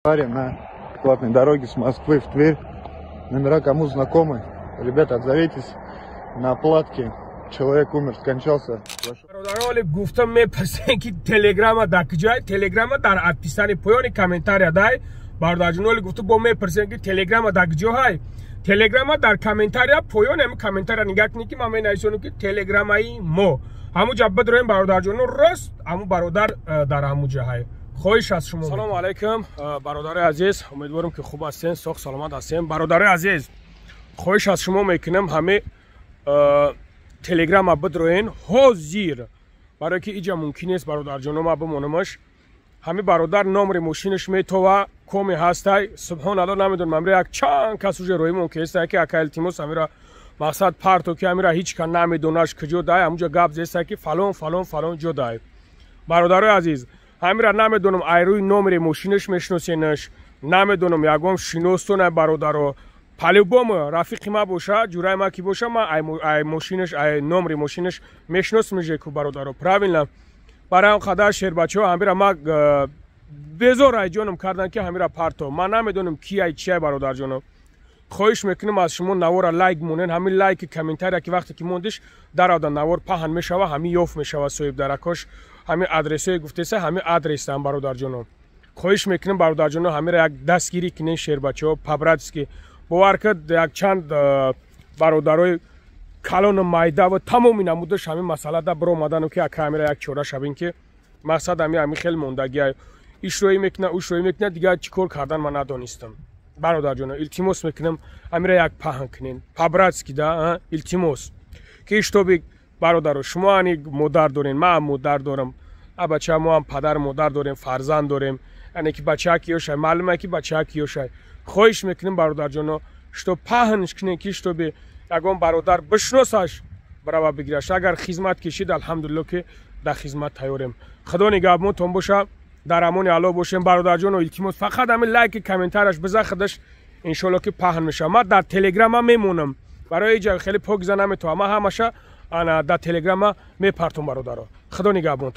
На платной дороге с Москвы в Тверь. Номера кому знакомы? Ребята, отзовитесь. На оплатке человек умер, скончался. گفتم میپرسن که تلگرام در کجای تلگرام در ادپیسان پایان کامنتار دای برادر جون گفت با میپرسن که تلگرام در کجای تلگرام در کامنتار پایان هم کامنتار نگاه کنید که من نشونم که تلگرامای ما همو جواب بدریم برادر جون راست همو برادر در همو جای خوش از شما. سلام علیکم برادر عزیز، امیدوارم که خوب هستین، سوخ سلامت هستین. برادر عزیز خوش از شما میکنم همه تلگرام بدروین حاضر برای که اینجا ممکن است برادر جانم ما بمونمش. همه برادر نمره ماشینش میتوه کومی هسته سبحان الله نمیدونم امری یک چند کس روی روی ممکن است که اکل تیموس همه را مقصد پارتو که همه را هیچ کن نمیدونش کجا دای همونجا گپ زیسته که فلان جا دای. برادر عزیز همه را نمیدونم ایروی نمره ماشینش میشناسینش نمیدونم یکم شناستون برادر پالوبوم رفیق ما باشه جورای ما کی باشه ما ای ماشینش ای نمره ماشینش میشناس میشه که برادر پراویل برای خدا شهر بچه‌ها همه را ما بزار ای جانم کردن که همه را پارتو من نمیدونم کی ای چی برادر جانم. خواهش میکنم از شما نوار لایک مونن همین لایک کامنتار که وقتی که موندش در آدم نوار پهن میشه همین یوف میشه صاحب درکاش همین آدرسه گفته سه همین آدرس هم برادر جانم. خواهش میکنم برادر جانم همه را یک دستگیری کنین شهر بچه‌ها پابرادسکی باور کرد یک چند برادرای کلان مایده و تمامی نمودش همین مسئله دا برو آمدن که کامیرا یک چوره شبین که مقصد همین خیلی موندگی ایش روی میکنه اوش روی میکنه دیگه چیکار کردن من ندانستم. برادر جان التماس میکنم همین یک پهن کنین پابرادسکی دا التماس که ایش تو بگ برادر شما انی مادر دارین من مادر دارم بچه ما هم پدر مادر داریم فرزند داریم یعنی که بچه کیوشه معلومه که بچه کیوشه. خواهش میکنم برادر جانو شتو پهنش کنین که شتو به یگان برادر بشناسش برای بگیرش اگر خدمت کشید الحمدلله که در خدمت تیاریم. خدا نگهبانتون باشه در امان الله باشیم. برادر جانو التماس فقط همین لایک کامنتارش بزن خودش ان شاء الله که پهن میشه. من در تلگرام هم میمونم برای اینجا خیلی پاک زنم تو ما همشه انا در تلگرام میپرتم برادر. خدا نگهبانتون.